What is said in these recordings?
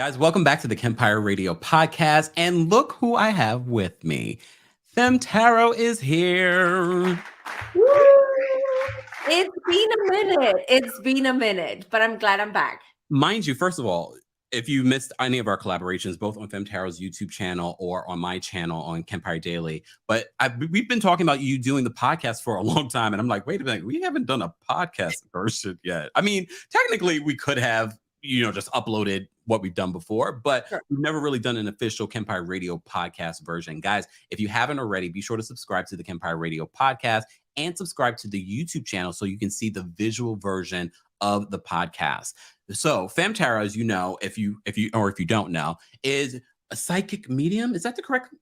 Guys, welcome back to the Kempire Radio podcast. And look who I have with me. Femme Tarot is here. Woo! It's been a minute, but I'm glad I'm back. Mind you, first of all, if you missed any of our collaborations, both on Femme Tarot's YouTube channel or on my channel on Kempire Daily, but we've been talking about you doing the podcast for a long time. And I'm like, wait a minute, we haven't done a podcast version yet. I mean, technically we could have, just uploaded what we've done before, but we've never really done an official Kempire Radio podcast version. Guys, if you haven't already, be sure to subscribe to the Kempire Radio podcast and subscribe to the YouTube channel so you can see the visual version of the podcast. So Femme Tarot, as you know, if you don't know, is a psychic medium. Is that the correct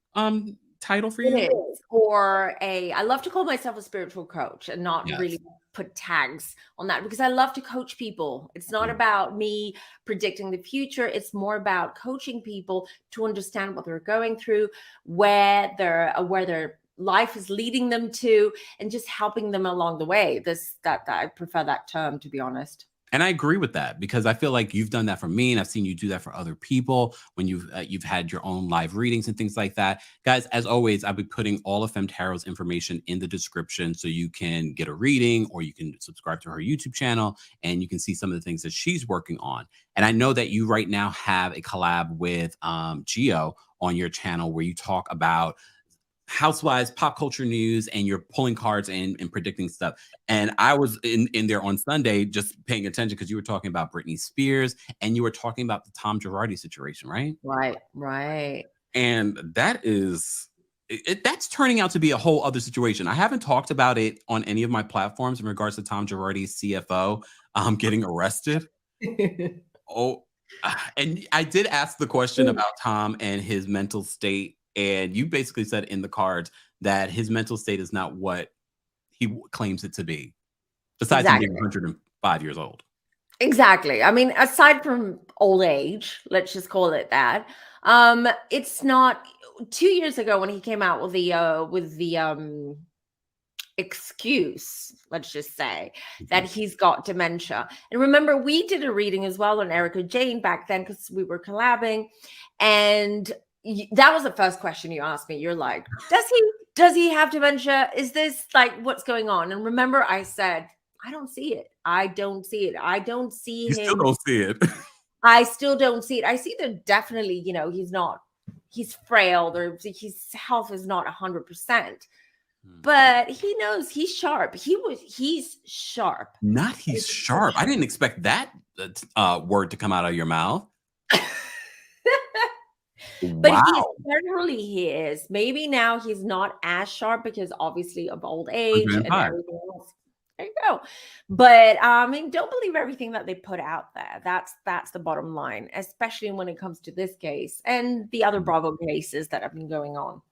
title for you? It is. Or I love to call myself a spiritual coach and not really put tags on that, because I love to coach people. It's not about me predicting the future. It's more about coaching people to understand what they're going through, where their life is leading them to, and just helping them along the way. That I prefer that term, to be honest. And I agree with that, because I feel like you've done that for me, and I've seen you do that for other people when you've had your own live readings and things like that. Guys, as always, I'll be putting all of Femme Tarot's information in the description so you can get a reading, or you can subscribe to her YouTube channel and you can see some of the things that she's working on. And I know that you right now have a collab with Gio on your channel where you talk about Housewives, pop culture news, and you're pulling cards and predicting stuff. And I was in there on Sunday just paying attention because you were talking about Britney Spears and you were talking about the Tom Gerardi situation, right? Right. And that that's turning out to be a whole other situation. I haven't talked about it on any of my platforms in regards to Tom Gerardi's CFO getting arrested. And I did ask the question about Tom and his mental state. And you basically said in the cards that his mental state is not what he claims it to be, besides him being 105 years old. Exactly. I mean, aside from old age, let's just call it that. It's not 2 years ago when he came out with the excuse, let's just say, that he's got dementia. And remember, we did a reading as well on Erica Jane back then because we were collabing, and that was the first question you asked me. You're like, does he have dementia? Is this like what's going on? And remember, I said, I don't see it. I don't see it. I don't see him. You still don't see it. I still don't see it. I see that definitely, he's frail, or his health is not 100%. But he knows he's sharp. He's sharp. He's sharp. I didn't expect that word to come out of your mouth. But he is. Maybe now he's not as sharp because obviously of old age and everything else. There you go. But I mean, don't believe everything that they put out there. That's the bottom line, especially when it comes to this case and the other Bravo cases that have been going on.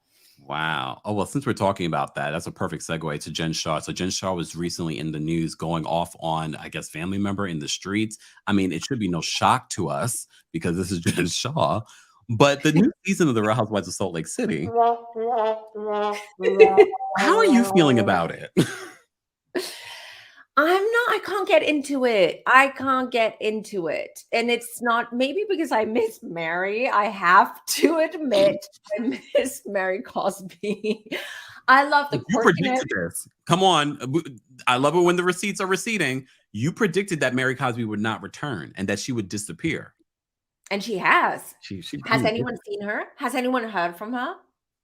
Wow. Oh, well, since we're talking about that, that's a perfect segue to Jen Shah. So Jen Shah was recently in the news going off on, I guess, family member in the streets. I mean, it should be no shock to us because this is Jen Shah. But the new season of the Real Housewives of Salt Lake City, how are you feeling about it? I can't get into it. And it's not, maybe because I miss Mary. I have to admit, I miss Mary Cosby. I love the You predicted this. Come on. I love it when the receipts are receding. You predicted that Mary Cosby would not return and that she would disappear. And she has. She has anyone seen her? Has anyone heard from her?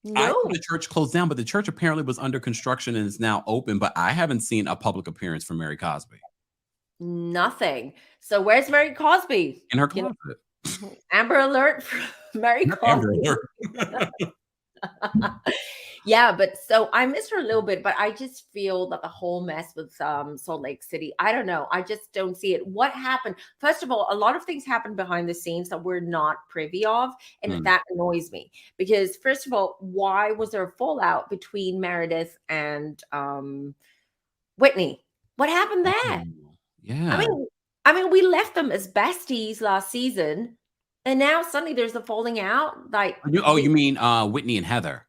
No. I thought the church closed down, but the church apparently was under construction and is now open. But I haven't seen a public appearance from Mary Cosby. Nothing. So where's Mary Cosby? In her closet. Amber Alert for Mary Cosby. Amber Alert. Yeah, but so I miss her a little bit, but I just feel that the whole mess with Salt Lake City, I don't know. I just don't see it. What happened? First of all, a lot of things happened behind the scenes that we're not privy of, and that annoys me. Because first of all, why was there a fallout between Meredith and Whitney? What happened there? Yeah. I mean, we left them as besties last season, and now suddenly there's a falling out. Like, you mean Whitney and Heather?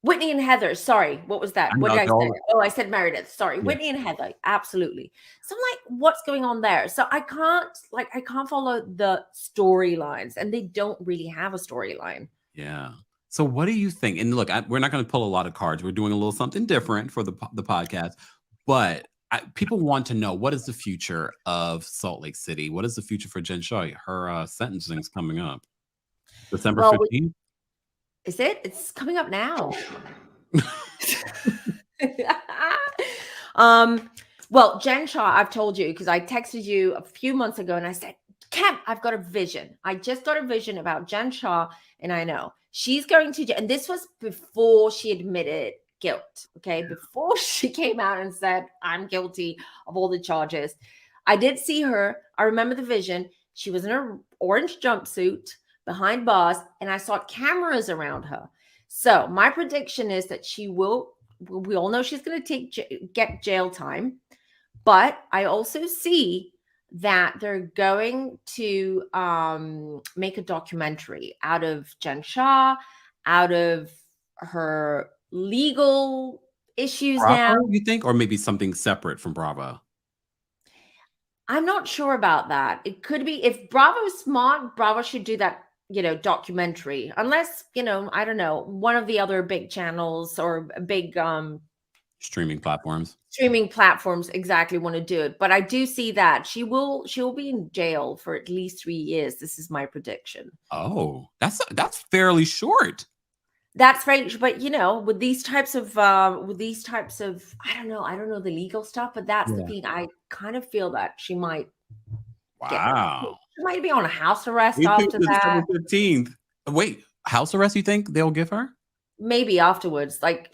Whitney and Heather. Sorry, what was that? What did I say? Oh, I said Meredith. Sorry, yeah. Whitney and Heather. Absolutely. So I'm like, what's going on there? So I can't follow the storylines, and they don't really have a storyline. Yeah. So what do you think? And look, we're not going to pull a lot of cards. We're doing a little something different for the podcast, but people want to know, what is the future of Salt Lake City? What is the future for Jen Shah? Her sentencing's coming up December 15th. Is it? It's coming up now. Well, Jen Shah, I've told you, because I texted you a few months ago and I said, Kemp, I've got a vision. I just got a vision about Jen Shah, and I know she's going to, and this was before she admitted guilt. Okay. Before she came out and said, I'm guilty of all the charges. I did see her. I remember the vision. She was in an orange jumpsuit behind bars, and I saw cameras around her. So my prediction is that she will, we all know she's going to get jail time, but I also see that they're going to make a documentary out of Jen Shah, out of her legal issues. Bravo, now. You think? Or maybe something separate from Bravo? I'm not sure about that. It could be, if Bravo's smart, Bravo should do that, documentary, unless, I don't know, one of the other big channels or big streaming platforms exactly want to do it. But I do see that she'll be in jail for at least 3 years. This is my prediction. Oh, that's fairly short. That's right. But with these types of I don't know the legal stuff, but that's the thing. I kind of feel that she might she might be on a house arrest after that. 15th. Wait, house arrest, you think they'll give her? Maybe afterwards. Like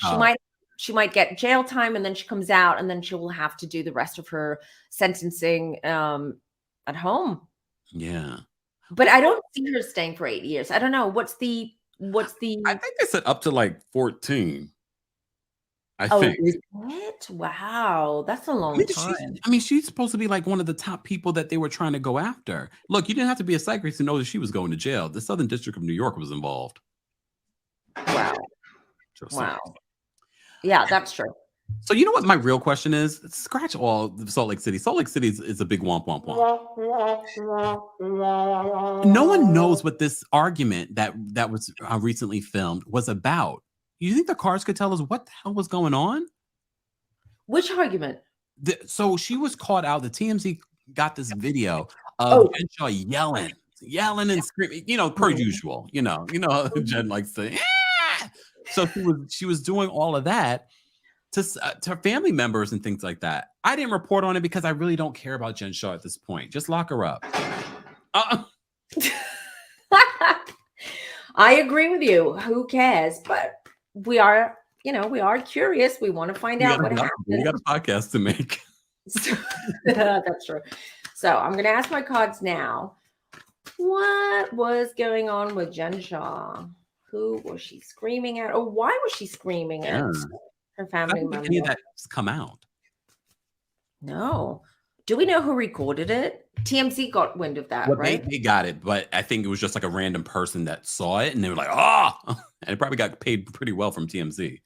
she might get jail time, and then she comes out, and then she will have to do the rest of her sentencing at home. Yeah. But I don't see her staying for 8 years. I don't know. What's the I think they said up to like 14. I think. Is it? Wow, that's a long time. She's supposed to be like one of the top people that they were trying to go after. Look, you didn't have to be a psychic to know that she was going to jail. The Southern District of New York was involved. Wow. Wow. Yeah, that's true. So you know what my real question is? Scratch all the Salt Lake City. Salt Lake City is a big womp womp womp. No one knows what this argument that was recently filmed was about. You think the cards could tell us what the hell was going on? Which argument? So she was caught out. The TMZ got this video of Jen Shah yelling and screaming, per usual. Jen likes to. Ah! So she was doing all of that to family members and things like that. I didn't report on it because I really don't care about Jen Shah at this point. Just lock her up. I agree with you. Who cares? But we are curious. We want to find out what happened. We got a podcast to make. That's true. So I'm going to ask my cards now. What was going on with Jen Shah? Who was she screaming at? Or why was she screaming at her family member? Any of that's come out? No. Do we know who recorded it? TMZ got wind of that, right? They got it, but I think it was just like a random person that saw it, and they were like, "Oh!" And it probably got paid pretty well from TMZ.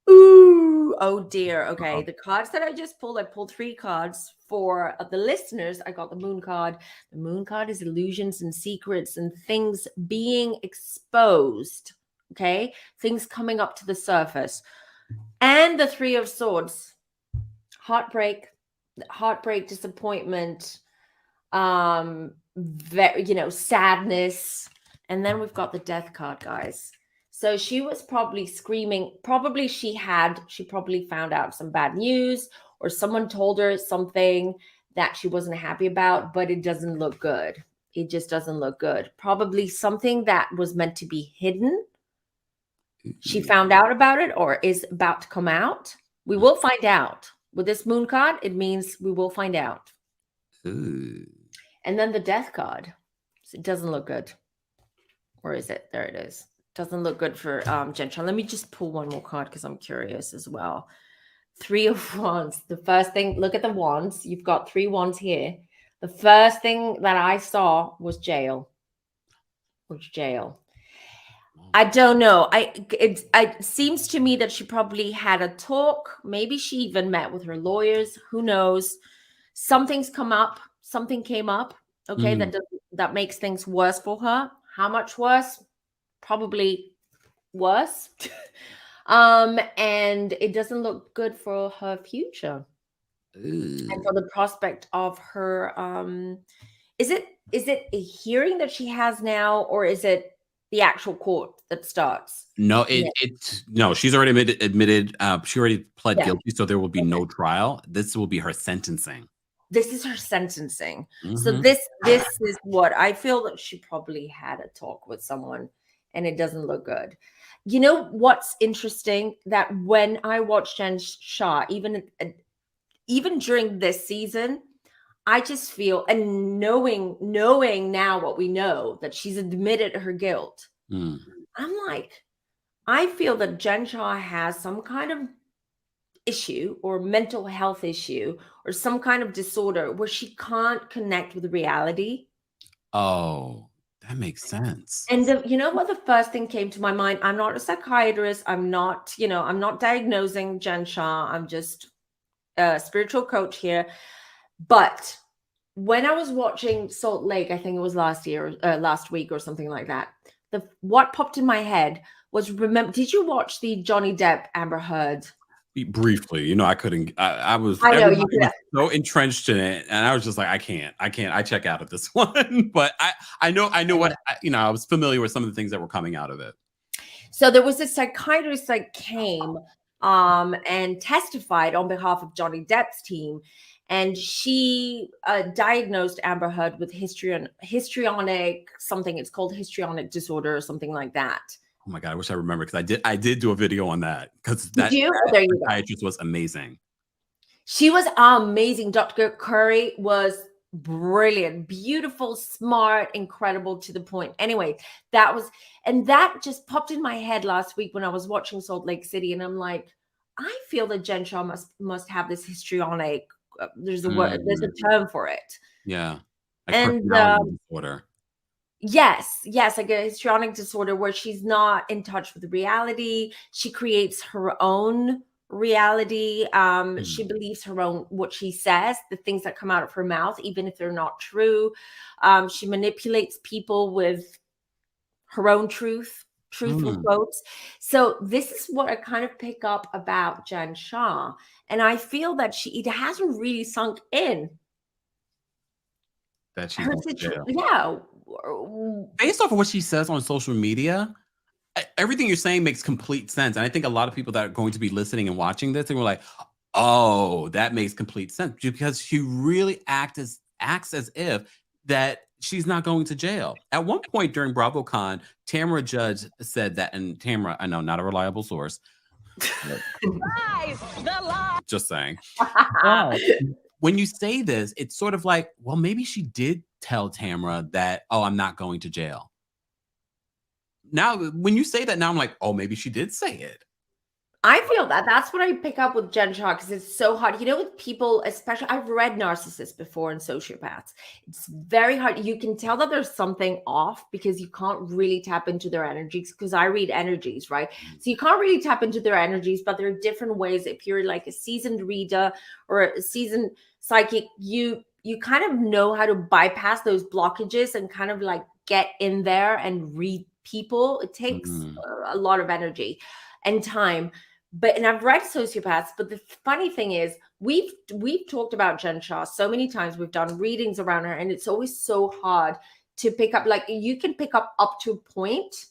Ooh, oh dear. Okay, the cards that I just pulled, I pulled 3 cards for the listeners. I got the Moon card. The Moon card is illusions and secrets and things being exposed. Okay, things coming up to the surface, and the 3 of Swords, heartbreak, disappointment, sadness, and then we've got the Death card, guys. So she was probably screaming. Probably she probably found out some bad news, or someone told her something that she wasn't happy about, but it doesn't look good. It just doesn't look good. Probably something that was meant to be hidden. She found out about it, or is about to come out. We will find out. With this Moon card, it means we will find out. Ooh. And then the Death card. It doesn't look good. Where is it? There it is. Doesn't look good for Jen Shah. Let me just pull one more card because I'm curious as well. 3 of Wands. The first thing, look at the wands. You've got 3 wands here. The first thing that I saw was jail. I don't know. It seems to me that she probably had a talk. Maybe she even met with her lawyers. Who knows? Something's come up. Something came up. Okay, that makes things worse for her. How much worse? Probably worse. And it doesn't look good for her future. And for the prospect of her is it a hearing that she has now, or is it the actual court that starts? No, no, she's already admitted, she already pled guilty, so there will be no trial. This will be her sentencing. This is her sentencing. So this is what I feel, that she probably had a talk with someone and it doesn't look good. You know what's interesting? That when I watched Jen Shah, even during this season, I just feel, and knowing now what we know, that she's admitted her guilt. I'm like, I feel that Jen Shah has some kind of issue or mental health issue or some kind of disorder where she can't connect with reality. Oh, that makes sense. And you know what, the first thing came to my mind, I'm not a psychiatrist, I'm not diagnosing Jen Shah, I'm just a spiritual coach here. But when I was watching Salt Lake, I think it was last week or something like that, what popped in my head was, did you watch the Johnny Depp Amber Heard? Briefly, I couldn't. I was so entrenched in it, and I was just like, I can't. I check out of this one. But I know what I was familiar with some of the things that were coming out of it. So there was a psychiatrist that came and testified on behalf of Johnny Depp's team, and she diagnosed Amber Heard with histrionic something. It's called histrionic disorder or something like that. Oh my God, I wish I remember, because I did do a video on that, because that psychiatrist was amazing. She was amazing. Dr. Curry was brilliant, beautiful, smart, incredible, to the point. Anyway, that just popped in my head last week when I was watching Salt Lake City, and I'm like, I feel that Jen Shah must have this histrionic. There's a word. There's a term for it. Yeah, and disorder. Yes, like a histrionic disorder where she's not in touch with reality. She creates her own reality. She believes what she says, the things that come out of her mouth, even if they're not true. She manipulates people with her own truthful quotes. So this is what I kind of pick up about Jen Shah. And I feel that it hasn't really sunk in. That she's based off of what she says on social media, everything you're saying makes complete sense. And I think a lot of people that are going to be listening and watching this, they were like, oh, that makes complete sense, because she really acts as if that she's not going to jail. At one point during BravoCon, Tamara Judge said that, and Tamara, I know, not a reliable source. Just saying. When you say this, it's sort of like, well, maybe she did tell Tamara that, oh, I'm not going to jail. Now, when you say that, now I'm like, oh, maybe she did say it. I feel that's what I pick up with Jen Shah, because it's so hard. With people, especially, I've read narcissists before and sociopaths. It's very hard. You can tell that there's something off because you can't really tap into their energies, because I read energies, right? So you can't really tap into their energies, but there are different ways. If you're like a seasoned reader or a seasoned psychic, you kind of know how to bypass those blockages and kind of like get in there and read people. It takes a lot of energy and time. And I've read sociopaths, but the funny thing is, we've talked about Jen Shah so many times. We've done readings around her, and it's always so hard to pick up. Like, you can pick up to a point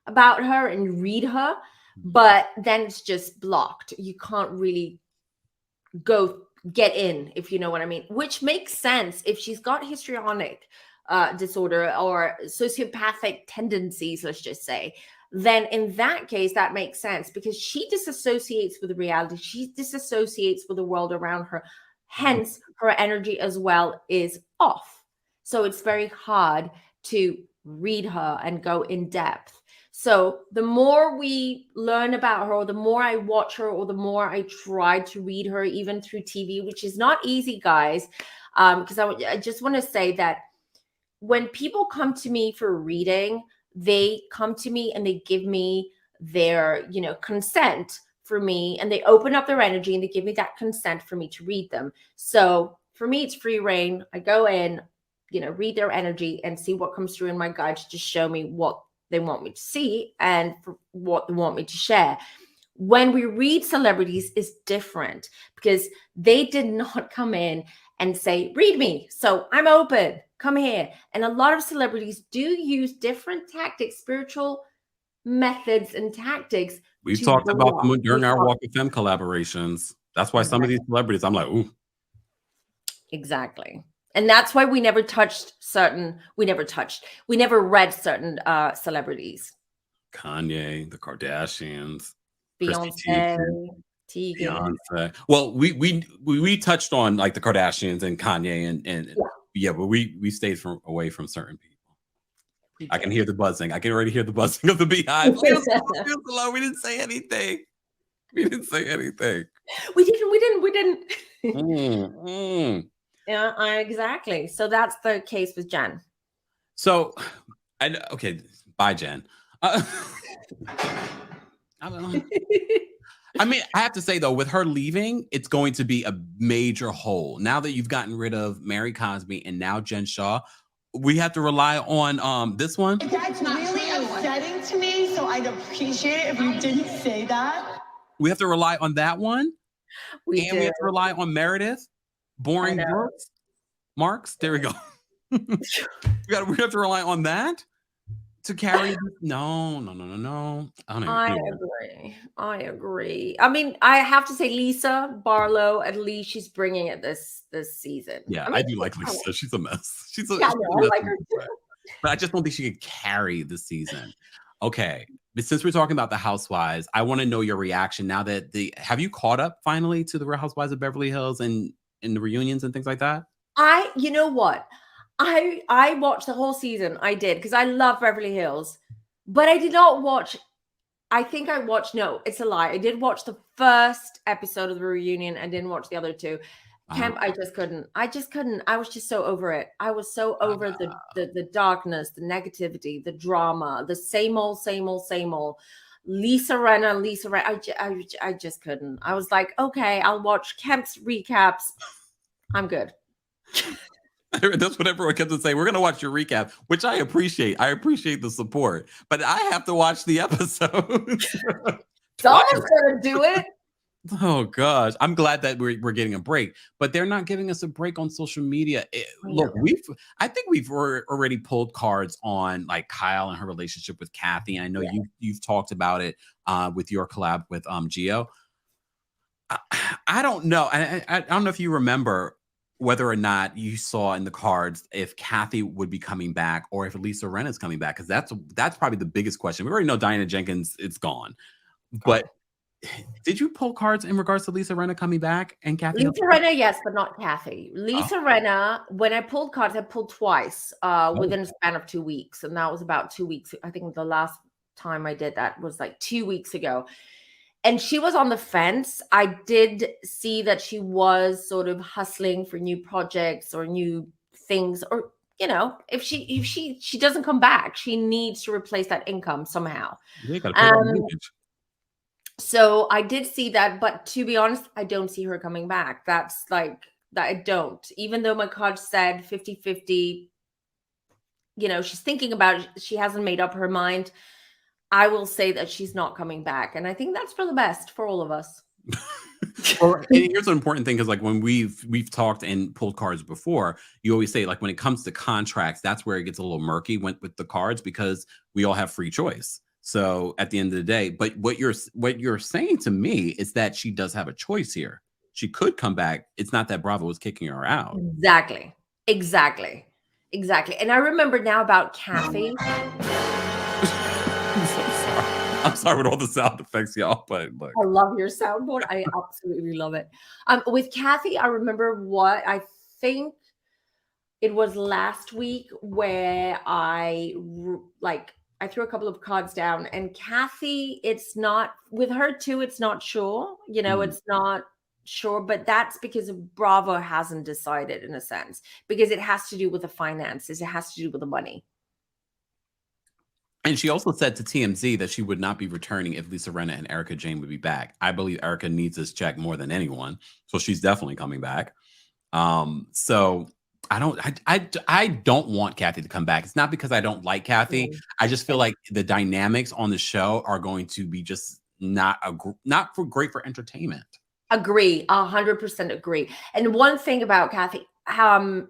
about her and read her, but then it's just blocked. You can't really get in, if you know what I mean, which makes sense if she's got histrionic disorder or sociopathic tendencies, let's just say. Then in that case, that makes sense, because she disassociates with reality. She disassociates with the world around her. Hence, her energy as well is off. So it's very hard to read her and go in depth. So the more we learn about her, or the more I watch her, or the more I try to read her, even through TV, which is not easy, guys, because I just want to say that when people come to me for reading, they come to me and they give me their, you know, consent for me, and they open up their energy and they give me that consent for me to read them. So for me, it's free reign. I go in, you know, read their energy and see what comes through in my guide to just show me what they want me to see and for what they want me to share. When we read celebrities is different because they did not come in and say, read me. So I'm open, come here. And a lot of celebrities do use different tactics, spiritual methods and tactics. We've talked about them during our Walk of Femme collaborations. That's why some of these celebrities, I'm like, ooh. Exactly. And that's why we never touched certain, we never read certain celebrities. Kanye, the Kardashians, Beyonce, Tegan. Beyonce. Well, we touched on like the Kardashians and Kanye and yeah, but we stayed away from certain people. I can hear the buzzing. I can already hear the buzzing of the beehive. We didn't say anything. We didn't say anything. We didn't. Yeah, exactly. So that's the case with Jen. So, okay, bye, Jen. I mean, I have to say though, with her leaving, it's going to be a major hole. Now that you've gotten rid of Mary Cosby and now Jen Shah, we have to rely on this one. That's really upsetting to me, so I'd appreciate it if you didn't say that. We have to rely on that one. We have to rely on Meredith. Boring Marks. There we go. we have to rely on that to carry. No. I agree. I mean, I have to say, Lisa Barlow, at least she's bringing it this season. Yeah, I mean, I do like Lisa. She's a mess. I like her too. But I just don't think she could carry the season. Okay, but since we're talking about the Housewives, I want to know your reaction now that have you caught up finally to the Real Housewives of Beverly Hills and in the reunions and things like that? You know what? I watched the whole season. I did because I love Beverly Hills, but I did not watch. I think I watched. No, it's a lie. I did watch the first episode of the reunion. I didn't watch the other two. Camp, I just couldn't. I was just so over it. I was so over the darkness, the negativity, the drama, the same old. Lisa Rinna. I just couldn't. I was like, okay, I'll watch Kemp's recaps. I'm good. That's what everyone kept on saying. We're going to watch your recap, which I appreciate. I appreciate the support, but I have to watch the episode. Someone's going to do it. Oh gosh, I'm glad that we're getting a break, but they're not giving us a break on social media. Look, I think we've already pulled cards on like Kyle and her relationship with Kathy. I know you've talked about it with your collab with Gio. I don't know. I don't know if you remember whether or not you saw in the cards if Kathy would be coming back or if Lisa Rinna is coming back, because that's probably the biggest question. We already know Diana Jenkins, it's gone, but. Did you pull cards in regards to Lisa Rinna coming back and Kathy? Lisa Rinna, yes, but not Kathy. Lisa Rinna, when I pulled cards, I pulled twice within a span of 2 weeks. And that was about 2 weeks. I think the last time I did that was like 2 weeks ago. And she was on the fence. I did see that she was sort of hustling for new projects or new things, or, you know, if she doesn't come back, she needs to replace that income somehow. So I did see that, but to be honest, I don't see her coming back. That's like that. I don't, even though my card said 50-50, you know, she's thinking about it. She hasn't made up her mind. I will say that she's not coming back. And I think that's for the best for all of us. And here's an important thing, because like when we've talked and pulled cards before, you always say like when it comes to contracts, that's where it gets a little murky with the cards, because we all have free choice. So at the end of the day, but what you're saying to me is that she does have a choice here. She could come back. It's not that Bravo was kicking her out. Exactly. And I remember now about Kathy. I'm sorry with all the sound effects, y'all, but look. I love your soundboard. I absolutely love it. With Kathy, I remember what I think it was last week where I threw a couple of cards down, and Kathy, it's not with her too. It's not sure, you know, it's not sure, but that's because Bravo hasn't decided, in a sense, because it has to do with the finances. It has to do with the money. And she also said to TMZ that she would not be returning if Lisa Rinna and Erica Jane would be back. I believe Erica needs this check more than anyone, so she's definitely coming back. So I don't want Kathy to come back. It's not because I don't like Kathy. I just feel like the dynamics on the show are going to be just not great for entertainment. Agree, 100% agree. And one thing about Kathy,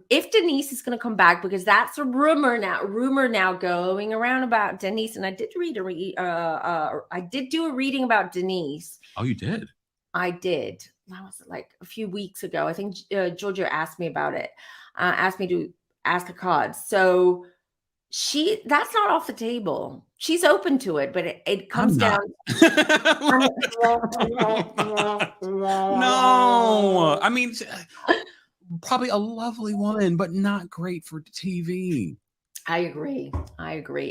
if Denise is going to come back, because that's a rumor now going around about Denise, and I did I did do a reading about Denise. Oh, you did? I did. That was like a few weeks ago. I think Georgia asked me about it. Asked me to ask the cards. So that's not off the table. She's open to it, but it comes down. No, I mean, probably a lovely woman, but not great for TV. I agree.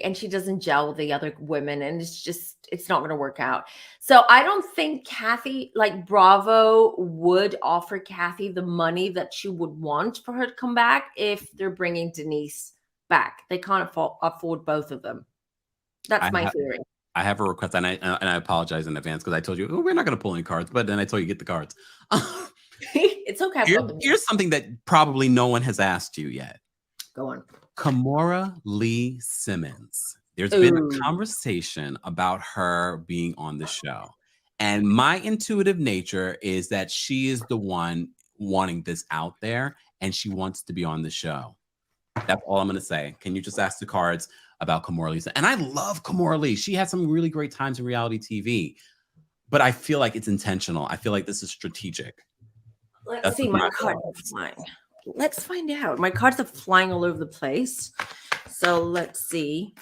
And she doesn't gel with the other women, and it's not going to work out. So I don't think Kathy, like Bravo, would offer Kathy the money that she would want for her to come back if they're bringing Denise back. They can't afford both of them. That's my theory. I have a request, and I apologize in advance because I told you we're not going to pull any cards, but then I told you get the cards. It's okay. Here's something that probably no one has asked you yet. Go on. Kimora Lee Simmons. There's been a conversation about her being on the show. And my intuitive nature is that she is the one wanting this out there, and she wants to be on the show. That's all I'm going to say. Can you just ask the cards about Kimora Lee? And I love Kimora Lee. She had some really great times in reality TV, but I feel like it's intentional. I feel like this is strategic. Let's see. My cards are flying. Let's find out. My cards are flying all over the place. So let's see.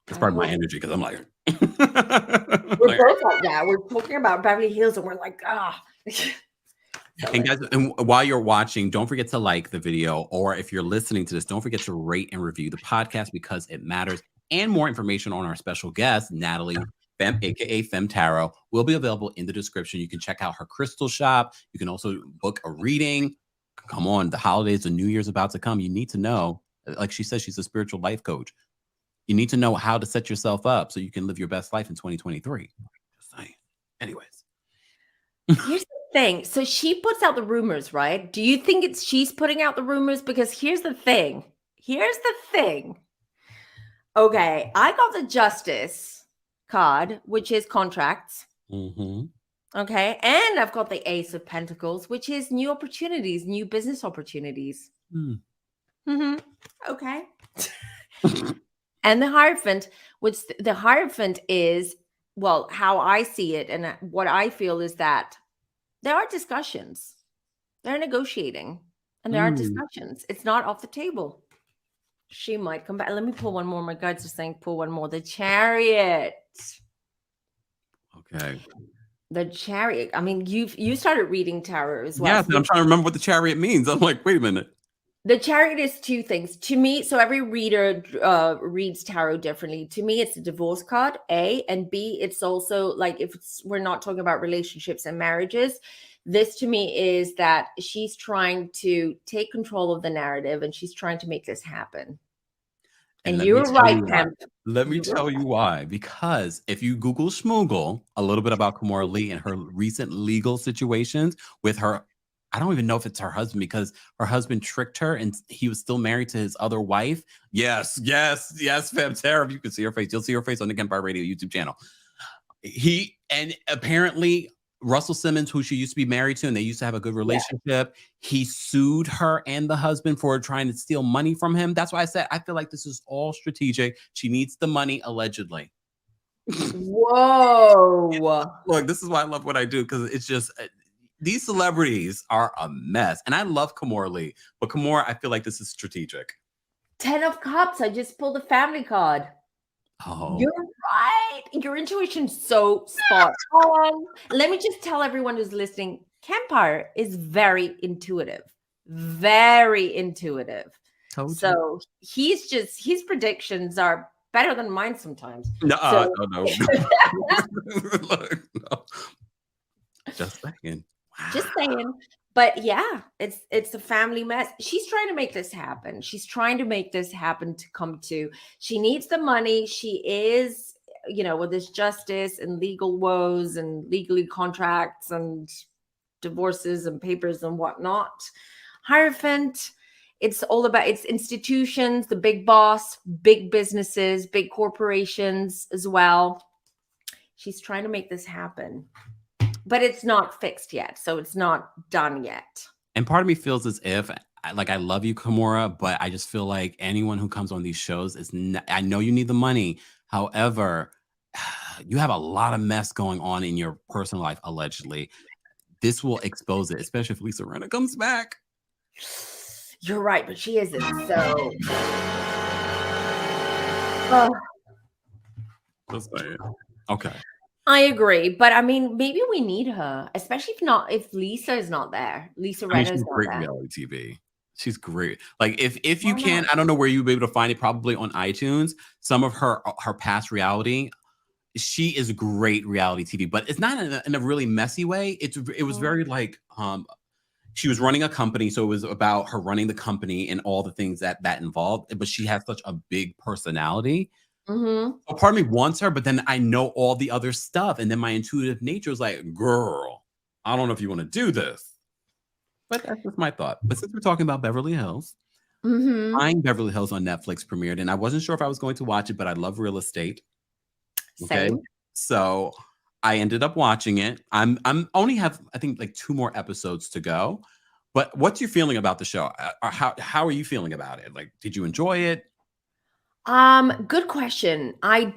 It's part of my energy because I'm like, we're both like that. We're talking about Beverly Hills and we're like, And guys, and while you're watching, don't forget to like the video, or if you're listening to this, don't forget to rate and review the podcast because it matters. And more information on our special guest, Natalie, aka Femme Tarot, will be available in the description. You can check out her crystal shop. You can also book a reading. Come on, the holidays, the New Year's about to come. You need to know, like she says, she's a spiritual life coach. You need to know how to set yourself up so you can live your best life in 2023. Just saying. Anyways. Here's the thing. So she puts out the rumors, right? Do you think she's putting out the rumors? Because here's the thing. Okay, I got the Justice card, which is contracts. Mm-hmm. Okay, and I've got the Ace of Pentacles, which is new opportunities, new business opportunities. Okay. And the Hierophant, which the Hierophant is, well, how I see it and what I feel is that there are discussions. They're negotiating and there are discussions. It's not off the table. She might come back. Let me pull one more. My guides are saying pull one more. The Chariot. Okay. The Chariot. I mean, you started reading tarot as well. Yes, I'm trying to remember what the Chariot means. I'm like, wait a minute. The Chariot is two things to me. So every reader reads tarot differently. To me, it's a divorce card, A, and B, it's also like we're not talking about relationships and marriages. This to me is that she's trying to take control of the narrative and she's trying to make this happen. And you're right, Pam. Let me tell you why. Because if you Google schmoogle a little bit about Kimora Lee and her recent legal situations with her, I don't even know if it's her husband because her husband tricked her and he was still married to his other wife. Yes, Femme Tarot. If you can see her face, you'll see her face on the Kempire Radio YouTube channel. And apparently Russell Simmons, who she used to be married to, and they used to have a good relationship, he sued her and the husband for trying to steal money from him. That's why I said I feel like this is all strategic. She needs the money, allegedly. Whoa. Look, this is why I love what I do, because it's just these celebrities are a mess. And I love Kimora Lee, but Kimora, I feel like this is strategic. 10 of Cups. I just pulled a family card. Oh, you're right. Your intuition's so spot on. Let me just tell everyone who's listening, Kempire is very intuitive. Very intuitive. So his predictions are better than mine sometimes. No. Look, no. Just saying. Just saying. But yeah, it's a family mess. She's trying to make this happen. She's trying to make this happen to come to. She needs the money. She is, with this justice and legal woes and legally contracts and divorces and papers and whatnot. Hierophant, it's all about its institutions, the big boss, big businesses, big corporations as well. She's trying to make this happen. But it's not fixed yet, so it's not done yet. And part of me feels as if, I love you, Kimora, but I just feel like anyone who comes on these shows I know you need the money. However, you have a lot of mess going on in your personal life, allegedly. This will expose it, especially if Lisa Rinna comes back. You're right, but she isn't, so. Oh. Just saying. Okay. I agree, but I mean, maybe we need her, especially if Lisa is not there. Lisa Rinna is not great there. Reality TV. She's great. Like if you can, I don't know where you'll be able to find it. Probably on iTunes. Some of her past reality. She is great reality TV, but it's not in a really messy way. It was very like she was running a company, so it was about her running the company and all the things that involved. But she has such a big personality. Mm-hmm. A part of me wants her, but then I know all the other stuff. And then my intuitive nature is like, girl, I don't know if you want to do this. But that's just my thought. But since we're talking about Beverly Hills, Beverly Hills on Netflix premiered. And I wasn't sure if I was going to watch it, but I love real estate. Okay. Same. So I ended up watching it. I'm only have, I think, like 2 more episodes to go. But what's your feeling about the show? How are you feeling about it? Like, did you enjoy it? Good question. I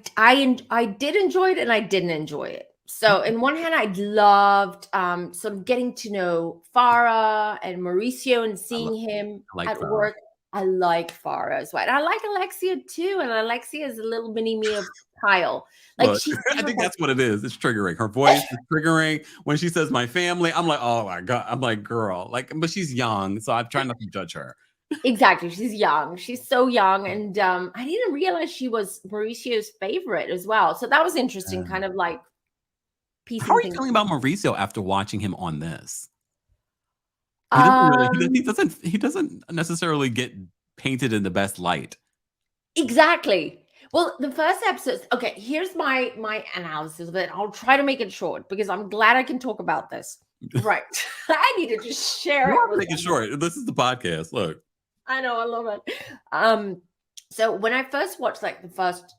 did enjoy it and I didn't enjoy it. So in one hand, I loved sort of getting to know Farah and Mauricio and seeing him at work. I like Farah as well. And I like Alexia too. And Alexia is a little mini me of Kyle. Like I think that's what it is. It's triggering. Her voice is triggering. When she says my family, I'm like, oh my God. I'm like, girl. Like, but she's young. So I'm trying not to judge her. Exactly. She's young. She's so young. And I didn't realize she was Mauricio's favorite as well. So that was interesting, kind of like piecing. How are you feeling about Mauricio after watching him on this? He doesn't necessarily get painted in the best light. Exactly. Well, the first episode, okay, here's my analysis of it. I'll try to make it short because I'm glad I can talk about this. Right. I need to just share it. Make it short. This is the podcast. Look. I know, I love it. So when I first watched like the first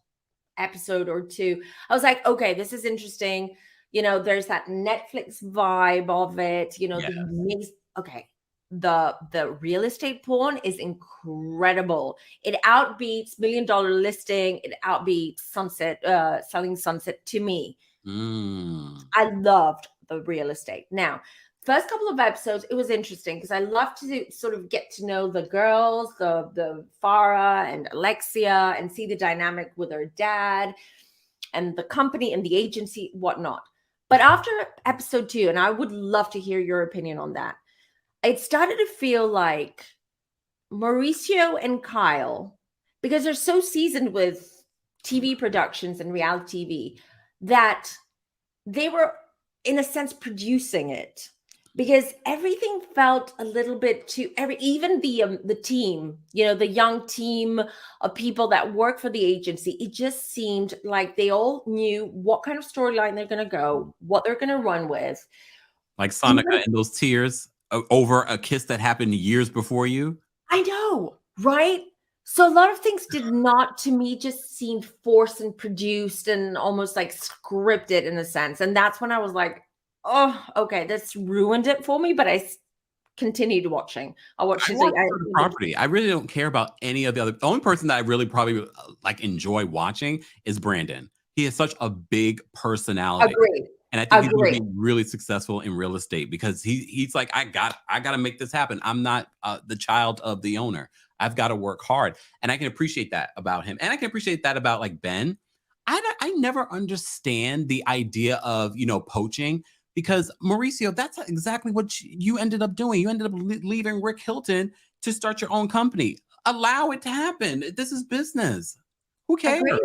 episode or 2, I was like, okay, this is interesting. There's that Netflix vibe of it. The real estate porn is incredible. It outbeats $1 Million Listing. It outbeats Selling Sunset to me. I loved the real estate. Now, first couple of episodes, it was interesting because I love to sort of get to know the girls, the Farah and Alexia, and see the dynamic with her dad and the company and the agency, whatnot. But after episode 2, and I would love to hear your opinion on that, it started to feel like Mauricio and Kyle, because they're so seasoned with TV productions and reality TV, that they were, in a sense, producing it. Because everything felt a little bit too, even the team, the young team of people that work for the agency, it just seemed like they all knew what kind of storyline they're going to go, what they're going to run with. Like Sonica and those tears over a kiss that happened years before you. I know, right? So a lot of things did not, to me, just seem forced and produced and almost like scripted in a sense. And that's when I was like, oh, okay, that's ruined it for me. But I continued watching. I watched the property. I really don't care about any of the other. The only person that I really probably like enjoy watching is Brandon. He has such a big personality. Agreed. And I think he's going to be really successful in real estate because he's like, I got to make this happen. I'm not the child of the owner. I've got to work hard. And I can appreciate that about him. And I can appreciate that about like Ben. I never understand the idea of, poaching, because Mauricio, that's exactly what you ended up doing. You ended up leaving Rick Hilton to start your own company. Allow it to happen. This is business. Who cares? Agreed.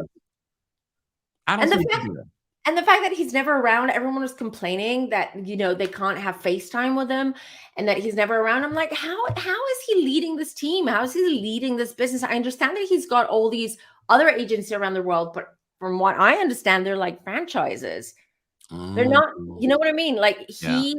I don't see what you do. And the fact that he's never around, everyone was complaining that, you know, they can't have FaceTime with him and that he's never around. I'm like, how is he leading this team? How is he leading this business? I understand that he's got all these other agencies around the world, but from what I understand, they're like franchises. They're not, you know what I mean? Like he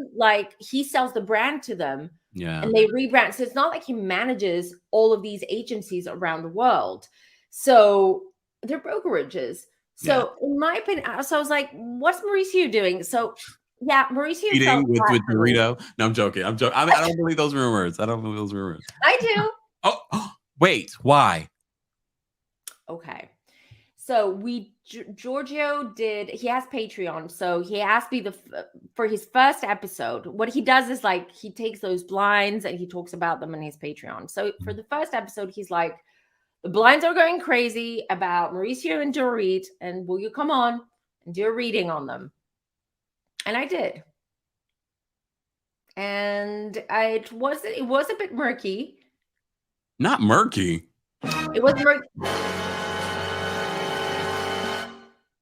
sells the brand to them and they rebrand. So it's not like he manages all of these agencies around the world. So they're brokerages. So in my opinion, so I was like, what's Mauricio doing? So yeah, Mauricio eating with Dorito. No, I'm joking. I mean, I don't believe those rumors. I don't believe those rumors. I do. Oh, wait, why? Okay. So Giorgio he has Patreon. So he asked me for his first episode. What he does is like, he takes those blinds and he talks about them in his Patreon. So for the first episode, he's like, the blinds are going crazy about Mauricio and Dorit, and will you come on and do a reading on them? And I did. And it was a bit murky. Not murky. It was murky.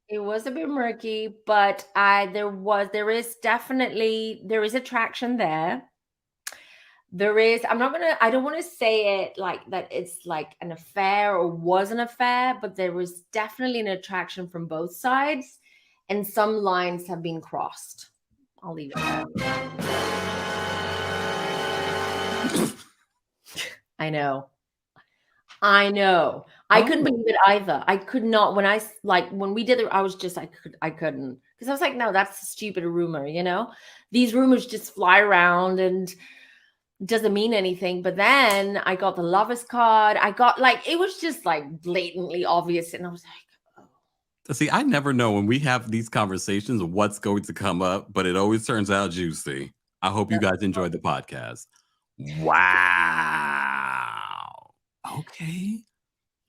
It was a bit murky, but there is attraction there. I don't want to say it like that it's like an affair or was an affair, but there was definitely an attraction from both sides and some lines have been crossed. I'll leave it there. I know. I couldn't believe it either. I could not. When we did it, I was just, I couldn't. Because I was like, no, that's a stupid rumor, you know? These rumors just fly around and doesn't mean anything. But then I got the lovers card. It was just like blatantly obvious. And I was like, oh. See, I never know when we have these conversations what's going to come up, but it always turns out juicy. I hope you guys enjoyed the podcast. Wow. Okay.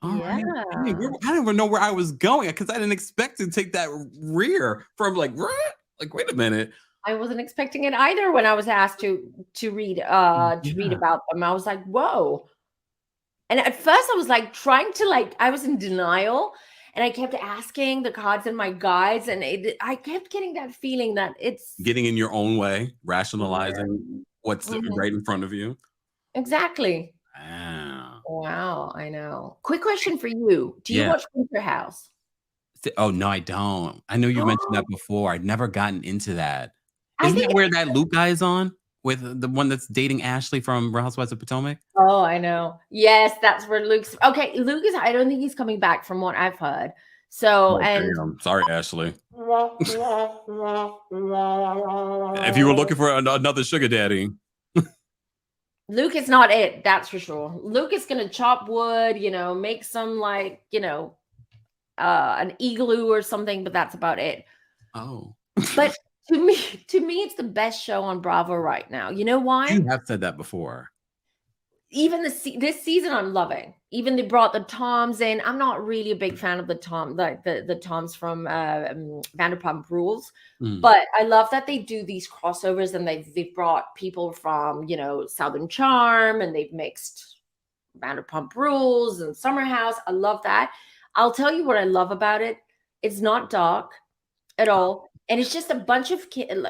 All right. I don't even know where I was going because I didn't expect to take that rear from like wait a minute. I wasn't expecting it either when I was asked to read read about them. I was like, whoa. And at first I was like trying to I was in denial and I kept asking the cards and my guides and I kept getting that feeling that it's getting in your own way, rationalizing what's right in front of you. Exactly. Wow, I know. Quick question for you. Do you watch Kempire House? Oh, no, I don't. I know you mentioned that before. I'd never gotten into that. Isn't that where that Luke guy is on? With the one that's dating Ashley from Real Housewives of Potomac? Oh, I know. Yes, that's where Luke's. Okay, Luke is, I don't think he's coming back from what I've heard. So, damn. Sorry, Ashley. If you were looking for another sugar daddy. Luke is not it, that's for sure. Luke is going to chop wood, make some an igloo or something, but that's about it. Oh. But to me, it's the best show on Bravo right now. You know why? You have said that before. Even this season, I'm loving. Even they brought the Toms in. I'm not really a big fan of the Toms from Vanderpump Rules, but I love that they do these crossovers and they've brought people from Southern Charm and they've mixed Vanderpump Rules and Summer House. I love that. I'll tell you what I love about it. It's not dark at all. And it's just a bunch of kids. I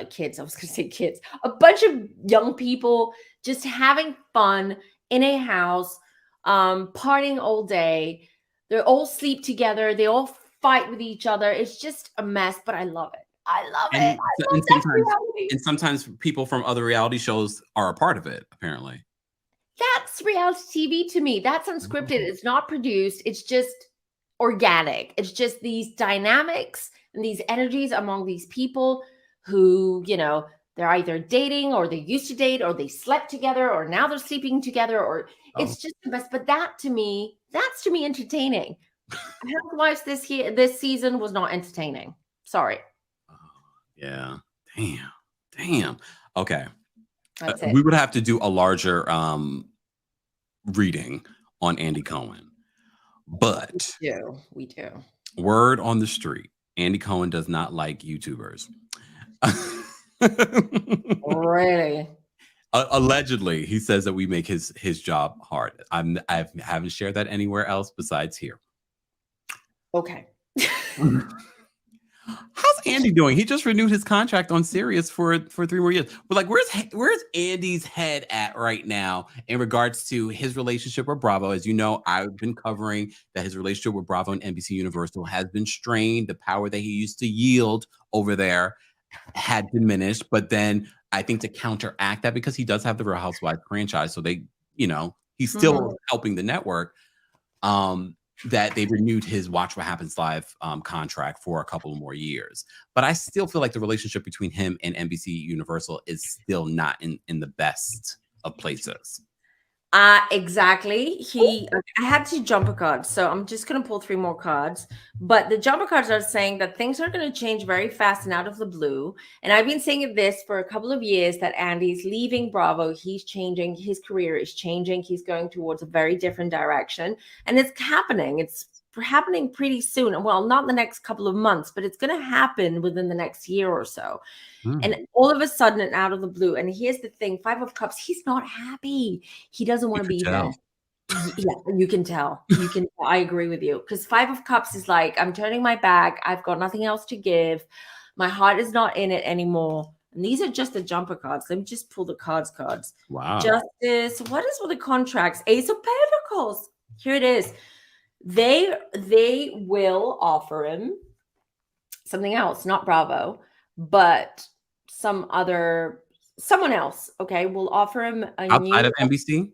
was going to say kids. A bunch of young people just having fun in a house, partying all day. They all sleep together. They all fight with each other. It's just a mess, but I love it. I love it. And sometimes people from other reality shows are a part of it, apparently. That's reality TV to me. That's unscripted. It's not produced. It's just organic. It's just these dynamics and these energies among these people who, they're either dating or they used to date or they slept together or now they're sleeping together or it's just the best. But that's to me entertaining. Housewives this season was not entertaining. Sorry. Yeah. Damn. Okay. That's it. We would have to do a larger reading on Andy Cohen. But we do. Word on the street. Andy Cohen does not like YouTubers. Really? Allegedly, he says that we make his job hard. I haven't shared that anywhere else besides here. Okay. How's Andy doing? He just renewed his contract on Sirius for 3 more years. But like, where's Andy's head at right now in regards to his relationship with Bravo? As you know, I've been covering that his relationship with Bravo and NBC Universal has been strained. The power that he used to yield over there had diminished. But then I think to counteract that, because he does have the Real Housewives franchise, so they, he's still helping the network. That they renewed his Watch What Happens Live contract for a couple more years. But I still feel like the relationship between him and NBC Universal is still not in the best of places. Exactly. I had 2 jumper cards, so I'm just going to pull 3 more cards. But the jumper cards are saying that things are going to change very fast and out of the blue. And I've been saying this for a couple of years, that Andy's leaving Bravo. He's changing. His career is changing. He's going towards a very different direction. And it's happening. It's happening pretty soon. Well, not the next couple of months, but it's going to happen within the next year or so. And all of a sudden, and out of the blue. And here's the thing, 5 of Cups, he's not happy. He doesn't want to be there. Yeah, you can tell. I agree with you. Because 5 of Cups is like, I'm turning my back. I've got nothing else to give. My heart is not in it anymore. And these are just the jumper cards. Let me just pull the cards. Wow. Justice. What is with the contracts? Ace of Pentacles. Here it is. They will offer him something else, not Bravo, but someone else. Okay, will offer him outside of NBC.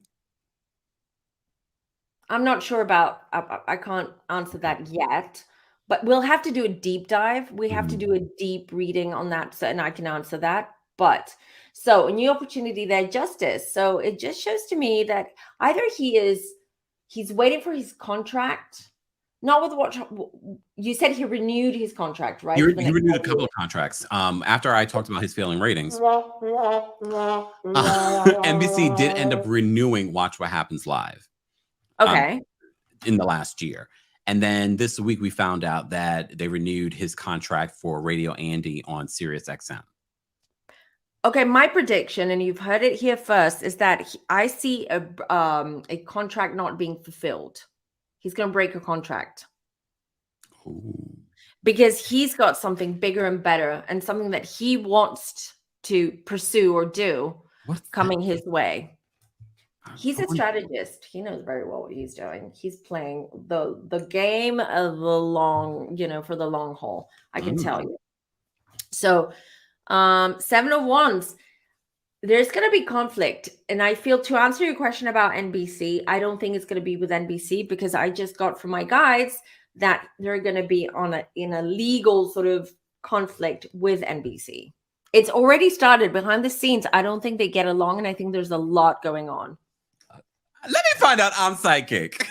I'm not sure about. I can't answer that yet, but we'll have to do a deep dive. We have to do a deep reading on that, and I can answer that. But so a new opportunity there, Justice. So it just shows to me that either he's waiting for his contract. Not with what you said. He renewed his contract, right? He renewed a couple of contracts. After I talked about his failing ratings, NBC did end up renewing Watch What Happens Live. Okay. In the last year. And then this week we found out that they renewed his contract for Radio Andy on Sirius XM. Okay, my prediction, and you've heard it here first, is that I see a contract not being fulfilled. He's going to break a contract. Ooh. Because he's got something bigger and better, and something that he wants to pursue or do coming his way. He's a strategist. He knows very well what he's doing. He's playing the game of the long, for the long haul. I can tell you. So 7 of Wands. There's going to be conflict. And I feel, to answer your question about NBC, I don't think it's going to be with NBC, because I just got from my guides that they're going to be in a legal sort of conflict with NBC. It's already started behind the scenes. I don't think they get along, and I think there's a lot going on. Let me find out I'm psychic.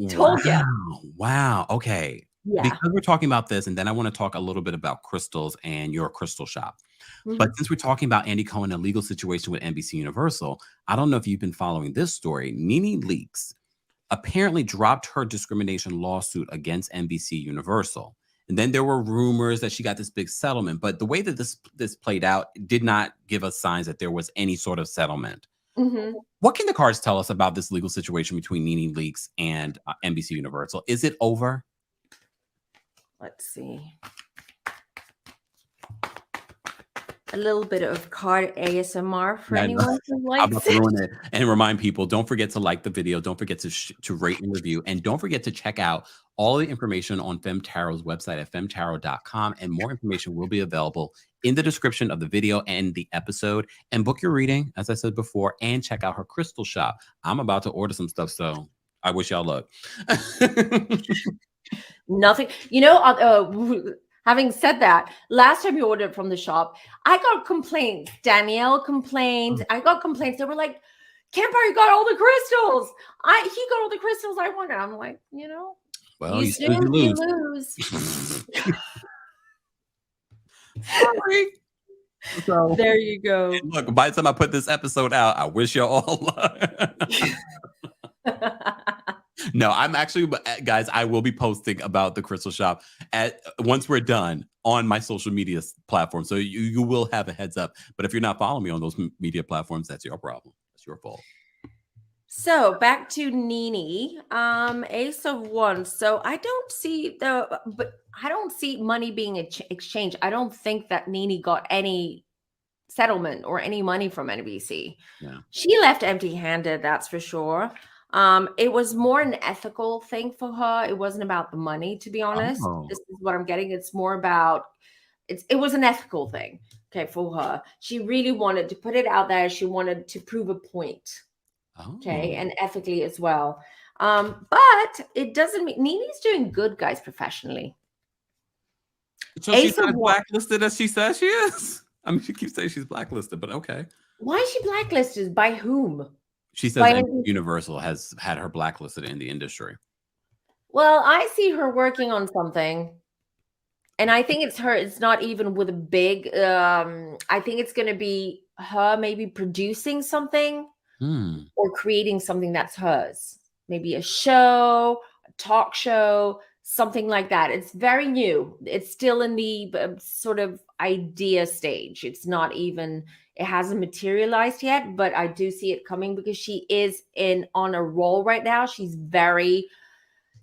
Told ya. Wow. Okay. Yeah. Because we're talking about this, and then I want to talk a little bit about crystals and your crystal shop. But since we're talking about Andy Cohen, a legal situation with NBC Universal, I don't know if you've been following this story. NeNe Leakes apparently dropped her discrimination lawsuit against NBC Universal. And then there were rumors that she got this big settlement. But the way that this played out did not give us signs that there was any sort of settlement. What can the cards tell us about this legal situation between NeNe Leakes and NBC Universal? Is it over? Let's see. A little bit of card ASMR for anyone who likes I'm about to ruin it. And remind people, don't forget to like the video. Don't forget to rate and review. And don't forget to check out all the information on Femme Tarot's website at femtarot.com. And more information will be available in the description of the video and the episode. And book your reading, as I said before, and check out her crystal shop. I'm about to order some stuff, so I wish y'all luck. Nothing. Having said that, last time you ordered from the shop, I got complaints. Danielle complained. I got complaints. They were like, Kempire got all the crystals. He got all the crystals I wanted. I'm like, well, you snooze, you lose. Sorry. So there you go. Look, by the time I put this episode out, I wish you all luck. No, I'm actually, guys, I will be posting about the crystal shop once we're done on my social media platform. So you will have a heads up. But if you're not following me on those media platforms, that's your problem. That's your fault. So back to NeNe, Ace of Wands. So I don't see money being exchanged. I don't think that NeNe got any settlement or any money from NBC. Yeah. She left empty-handed, that's for sure. It was more an ethical thing for her. It wasn't about the money, to be honest. Oh. This is what I'm getting. It's more about it was an ethical thing, okay, for her. She really wanted to put it out there. She wanted to prove a point. Okay, and ethically as well. But it doesn't mean NeNe's doing good, guys, professionally. So she's not as blacklisted as she says she is? I mean, she keeps saying she's blacklisted, but okay. Why is she blacklisted? By whom? She says Universal has had her blacklisted in the industry. Well, I see her working on something. And I think it's her. It's not even with a big, I think it's going to be her maybe producing something or creating something that's hers. Maybe a show, a talk show, something like that. It's very new. It's still in the sort of idea stage. It's not even, it hasn't materialized yet, but I do see it coming because she is on a roll right now.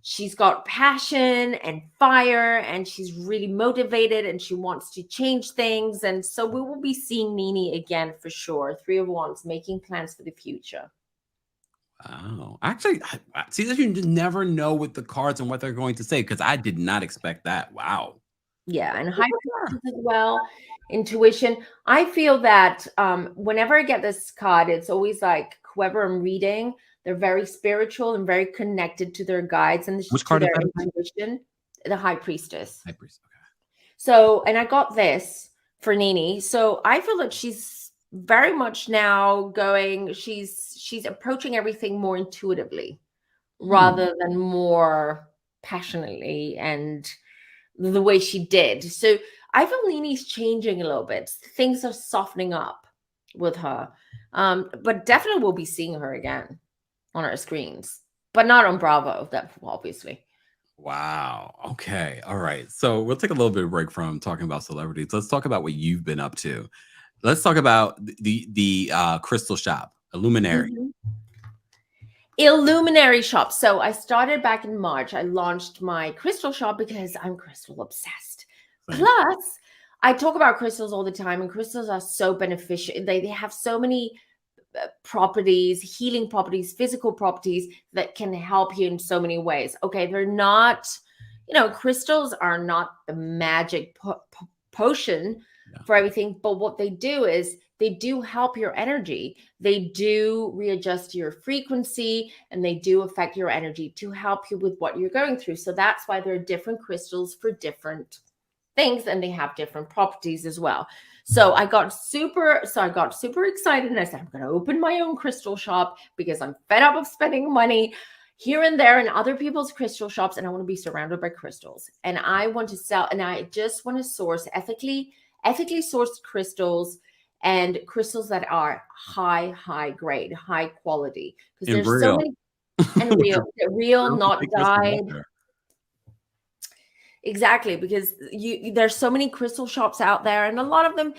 She's got passion and fire, and she's really motivated, and she wants to change things. And so we will be seeing NeNe again for sure. Three of Wands, making plans for the future. Wow. Actually, see that you never know with the cards and what they're going to say, because I did not expect that. Wow. Yeah, and high priestess as well. Intuition. I feel that whenever I get this card, it's always like whoever I'm reading, they're very spiritual and very connected to their guides and which card is their intuition. The High Priestess. High Priestess. Okay. So, and I got this for NeNe. So I feel that she's very much now going. She's approaching everything more intuitively, rather than more passionately and the way she did. So I feel NeNe's changing a little bit. Things are softening up with her, but definitely we'll be seeing her again on our screens, but not on Bravo, that obviously. Wow. Okay. All right. So we'll take a little bit of break from talking about celebrities. Let's talk about what you've been up to. Let's talk about the crystal shop, Illuminary. Illuminary shop. So I started back in March. I launched my crystal shop because I'm crystal obsessed. Right. Plus, I talk about crystals all the time, and crystals are so beneficial. They have so many properties, healing properties, physical properties that can help you in so many ways. Okay, they're not, crystals are not the magic potion for everything, but what they do is they do help your energy. They do readjust your frequency, and they do affect your energy to help you with what you're going through. So that's why there are different crystals for different things, and they have different properties as well. So I got super excited, and I said, I'm going to open my own crystal shop because I'm fed up of spending money here and there in other people's crystal shops, and I want to be surrounded by crystals. And I want to sell, and I just want to source ethically sourced crystals, and crystals that are high grade, high quality. Because there's so many, and real, not dyed. Exactly, because there's so many crystal shops out there, and a lot of them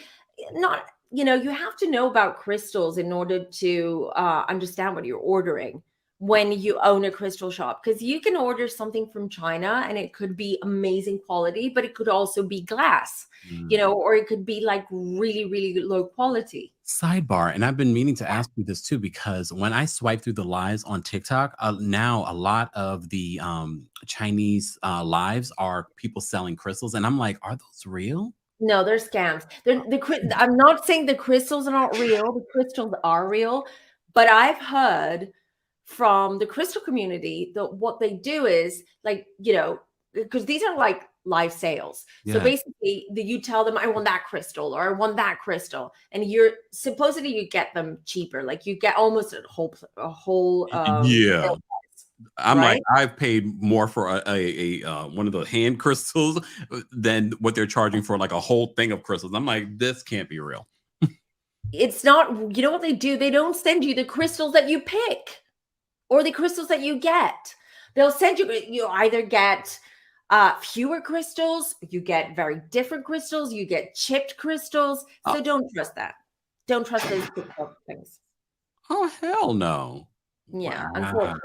not, you have to know about crystals in order to understand what you're ordering when you own a crystal shop, because you can order something from China and it could be amazing quality, but it could also be glass, or it could be like really, really low quality. Sidebar, and I've been meaning to ask you this too, because when I swipe through the lives on TikTok, now a lot of the Chinese lives are people selling crystals, and I'm like, are those real? No, they're scams. I'm not saying the crystals are not real. The crystals are real, but I've heard from the crystal community that what they do is like, because these are like live sales. Yeah. So basically you tell them, I want that crystal, or I want that crystal. And you're supposedly you get them cheaper. Like you get almost a whole yeah. I'm right? Like, I've paid more for a one of the hand crystals than what they're charging for like a whole thing of crystals. I'm like, this can't be real. It's not, you know what they do? They don't send you the crystals that you pick or the crystals that you get. They'll send you either get fewer crystals, you get very different crystals, you get chipped crystals. So don't trust that. Don't trust those things. Oh, hell no. Yeah, Wow.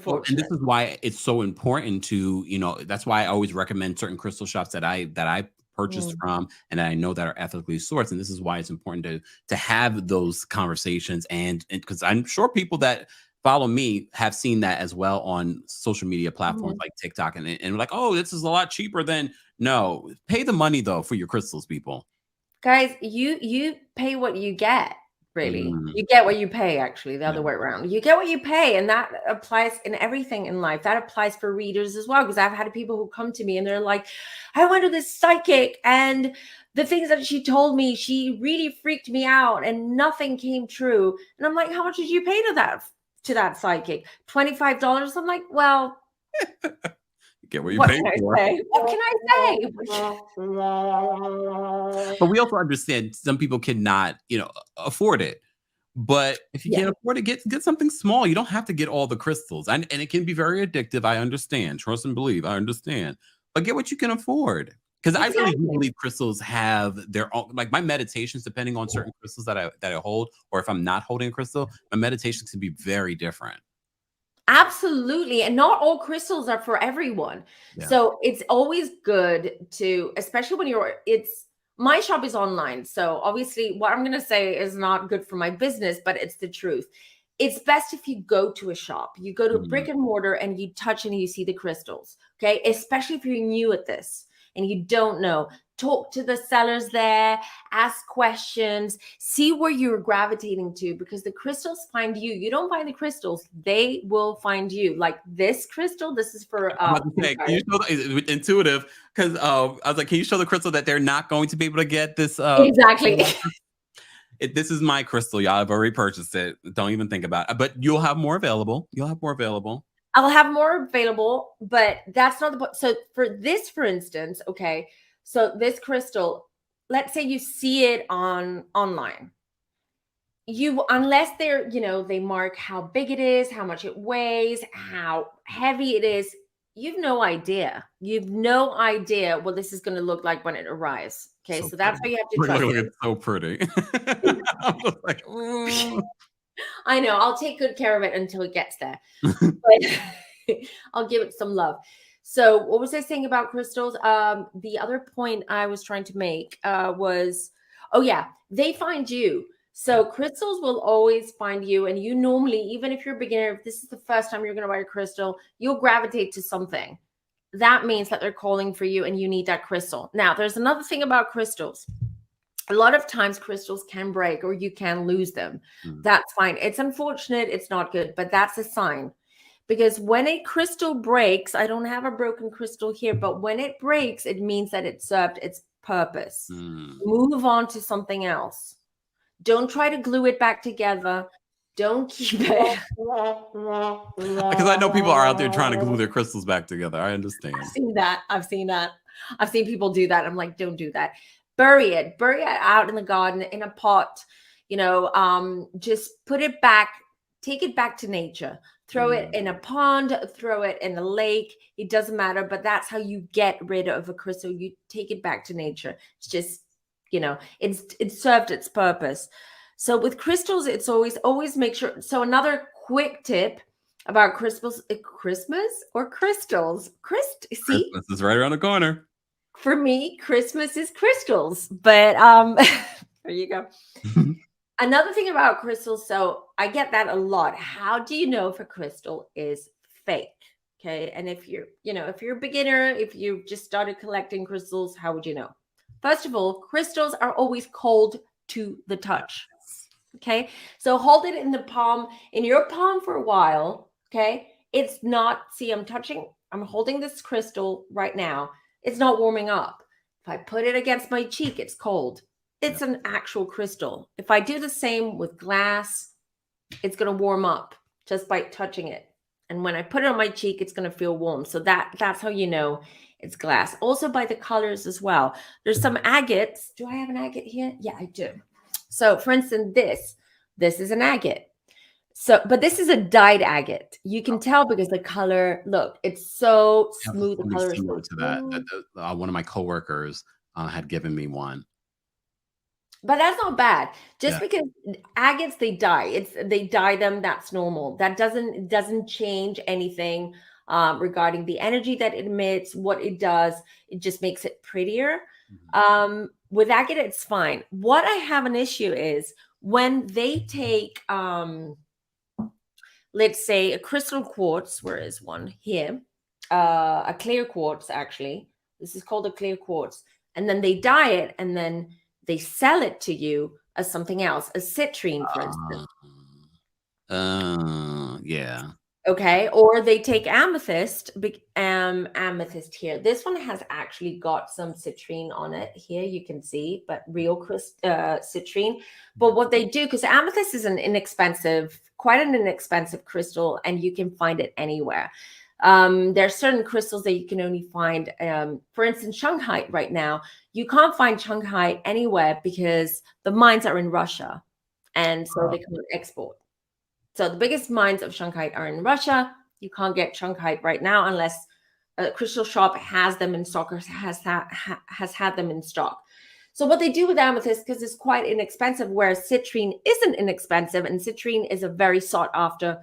So, and this is why it's so important to, that's why I always recommend certain crystal shops that I purchased from and that I know that are ethically sourced. And this is why it's important to have those conversations. And because I'm sure people that follow me have seen that as well on social media platforms like TikTok and like, oh, this is a lot cheaper than. No, pay the money though for your crystals, people. Guys, you pay what you get. Really, Mm. you get what you pay. Actually, the other way around. You get what you pay, and that applies in everything in life. That applies for readers as well. Because I've had people who come to me and they're like, "I went to this psychic, and the things that she told me, she really freaked me out, and nothing came true." And I'm like, "How much did you pay to that psychic? $25?" I'm like, "Well." Get what you pay for. What can I say? But we also understand some people cannot, afford it. But if you can't afford it, get something small. You don't have to get all the crystals. And it can be very addictive. I understand. Trust and believe. I understand. But get what you can afford. Because I really do believe crystals have their own, like my meditations, depending on certain crystals that I hold, or if I'm not holding a crystal, my meditations can be very different. Absolutely. And not all crystals are for everyone. Yeah. So it's always good to, especially when my shop is online. So obviously what I'm going to say is not good for my business, but it's the truth. It's best if you go to a shop, you go to a brick and mortar and you touch and you see the crystals. Okay. Especially if you're new at this and you don't know. Talk to the sellers there, ask questions, see where you're gravitating to, because the crystals find you. You don't find the crystals, they will find you. Like this crystal, this is for can you show intuitive, because I was like, can you show the crystal that they're not going to be able to get this? Exactly. This is my crystal, y'all. I've already purchased it. Don't even think about it. But you'll have more available. I'll have more available, but that's not the point. So for this, for instance, okay. So this crystal, let's say you see it online. Unless they're, they mark how big it is, how much it weighs, how heavy it is, you've no idea. You've no idea what this is going to look like when it arrives. Okay, so that's how you have to trust it. It's so pretty. I'm just like, I know. I'll take good care of it until it gets there. But I'll give it some love. So what was I saying about crystals? The other point I was trying to make was, they find you. So crystals will always find you. And you normally, even if you're a beginner, if this is the first time you're going to buy a crystal, you'll gravitate to something. That means that they're calling for you and you need that crystal. Now, there's another thing about crystals. A lot of times crystals can break or you can lose them. That's fine. It's unfortunate. It's not good, but that's a sign. Because when a crystal breaks, I don't have a broken crystal here, but when it breaks, it means that it served its purpose. Move on to something else. Don't try to glue it back together. Don't keep it. Because I know people are out there trying to glue their crystals back together. I understand. I've seen that. I've seen people do that. I'm like, don't do that. Bury it out in the garden in a pot. Just put it back. Take it back to nature. Throw it in a pond, throw it in a lake. It doesn't matter, but that's how you get rid of a crystal. You take it back to nature. It's just, it's served its purpose. So with crystals, it's always make sure. So another quick tip about crystals, Christmas or crystals. See? Christmas is right around the corner. For me, Christmas is crystals, but there you go. Another thing about crystals, so I get that a lot. How do you know if a crystal is fake? Okay. And if you're a beginner, if you just started collecting crystals, how would you know? First of all, crystals are always cold to the touch. Okay. So hold it in your palm for a while. Okay. It's not, see, I'm holding this crystal right now. It's not warming up. If I put it against my cheek, it's cold. It's an actual crystal. If I do the same with glass, it's going to warm up just by touching it. And when I put it on my cheek, it's going to feel warm. So that's how you know it's glass. Also by the colors as well. There's some agates. Do I have an agate here? Yeah, I do. So for instance, this is an agate. So, but this is a dyed agate. You can tell because the color, look, it's so smooth. The color is similar to that. One of my coworkers had given me one. But that's not bad. Just because agates, they die. They dye them. That's normal. That doesn't change anything regarding the energy that it emits. What it does, it just makes it prettier. With agate, it's fine. What I have an issue is when they take, let's say, a crystal quartz. Where is one here? A clear quartz. Actually, this is called a clear quartz, and then they dye it, and then they sell it to you as something else, a citrine, for instance. Yeah. Okay. Or they take amethyst, amethyst here. This one has actually got some citrine on it. Here you can see, but real citrine. But what they do, because amethyst is quite an inexpensive crystal, and you can find it anywhere. There are certain crystals that you can only find, for instance, Shanghai right now. You can't find Shanghai anywhere because the mines are in Russia, and so they can't export. So the biggest mines of Shanghai are in Russia. You can't get Shanghai right now unless a crystal shop has them in stock or has had them in stock. So what they do with amethyst, because it's quite inexpensive, whereas citrine isn't inexpensive, and citrine is a very sought after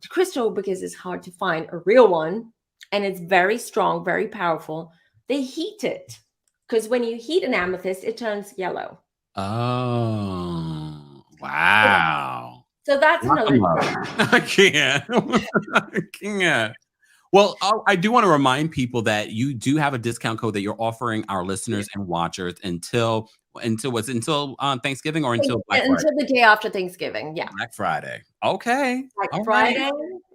crystal because it's hard to find a real one, and it's very strong, very powerful. They heat it, because when you heat an amethyst, it turns yellow. Oh, wow. So that's another thing. I can't. I can't. Well, I do want to remind people that you do have a discount code that you're offering our listeners and watchers until Thanksgiving or until Black Friday? Until the day after Thanksgiving. Yeah. Black Friday. Okay. Black Friday. Right.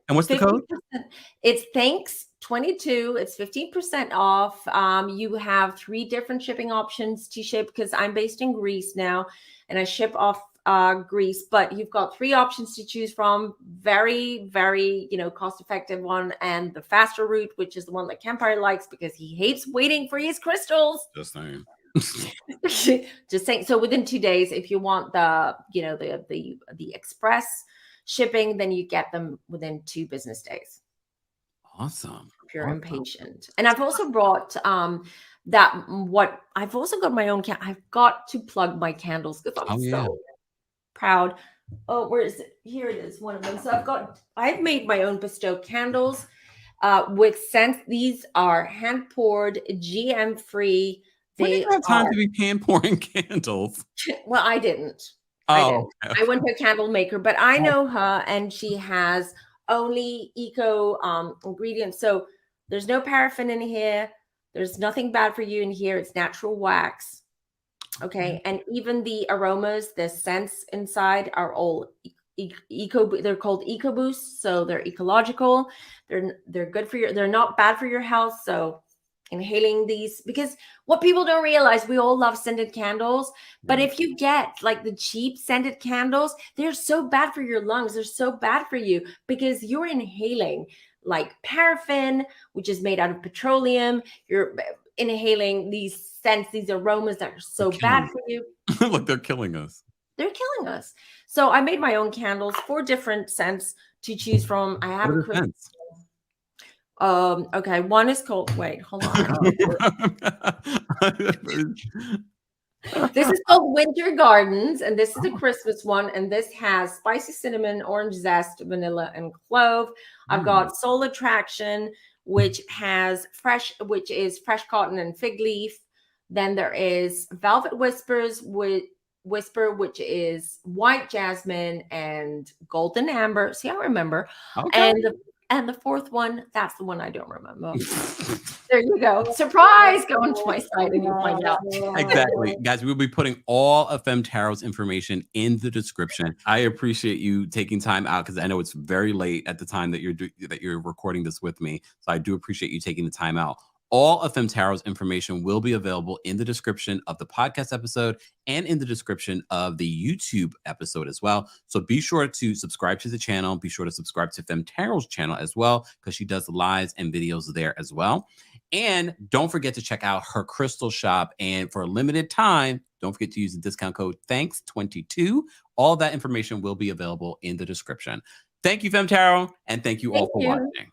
And what's the code? It's Thanks22. It's 15% off. You have 3 different shipping options to ship, because I'm based in Greece now and I ship off Greece, but you've got 3 options to choose from. Very, very, cost effective one, and the faster route, which is the one that Kempire likes because he hates waiting for his crystals. Just saying. Just saying. So within 2 days, if you want the express shipping, then you get them within 2 business days. Awesome. If you're impatient. And I've also brought I've also got my own I've got to plug my candles because I'm so proud. Oh, where is it? Here it is, one of them. So I've made my own bestowed candles with scents. These are hand poured, GM free. When did you have time to be hand pouring candles? Well, I didn't. Oh, I went to a candle maker, but I know her, and she has only eco ingredients. So there's no paraffin in here. There's nothing bad for you in here. It's natural wax. Okay. And even the aromas, the scents inside are all they're called eco boosts. So they're ecological. They're good for they're not bad for your health. So inhaling these, because what people don't realize, we all love scented candles, but if you get like the cheap scented candles, they're so bad for your lungs. They're so bad for you because you're inhaling like paraffin, which is made out of petroleum. You're inhaling these scents, these aromas that are so bad for you. Look, they're killing us. They're killing us. So I made my own candles, 4 different scents to choose from. I have a scents? Okay, one is called, wait, hold on. This is called Winter Gardens, and this is a Christmas one, and this has spicy cinnamon, orange zest, vanilla, and clove. I've got Soul Attraction, which is fresh cotton and fig leaf. Then there is Velvet Whisper, which is white jasmine and golden amber. See, I remember. Okay. And the 4th one, that's the one I don't remember. There you go. Surprise! Go onto my site and you'll find out. Exactly. Guys, we'll be putting all of Femme Tarot's information in the description. I appreciate you taking time out because I know it's very late at the time that you're recording this with me. So I do appreciate you taking the time out. All of Femme Tarot's information will be available in the description of the podcast episode and in the description of the YouTube episode as well. So be sure to subscribe to the channel. Be sure to subscribe to Femme Tarot's channel as well, because she does lives and videos there as well. And don't forget to check out her crystal shop. And for a limited time, don't forget to use the discount code Thanks22. All that information will be available in the description. Thank you, Femme Tarot, and thank you all for watching.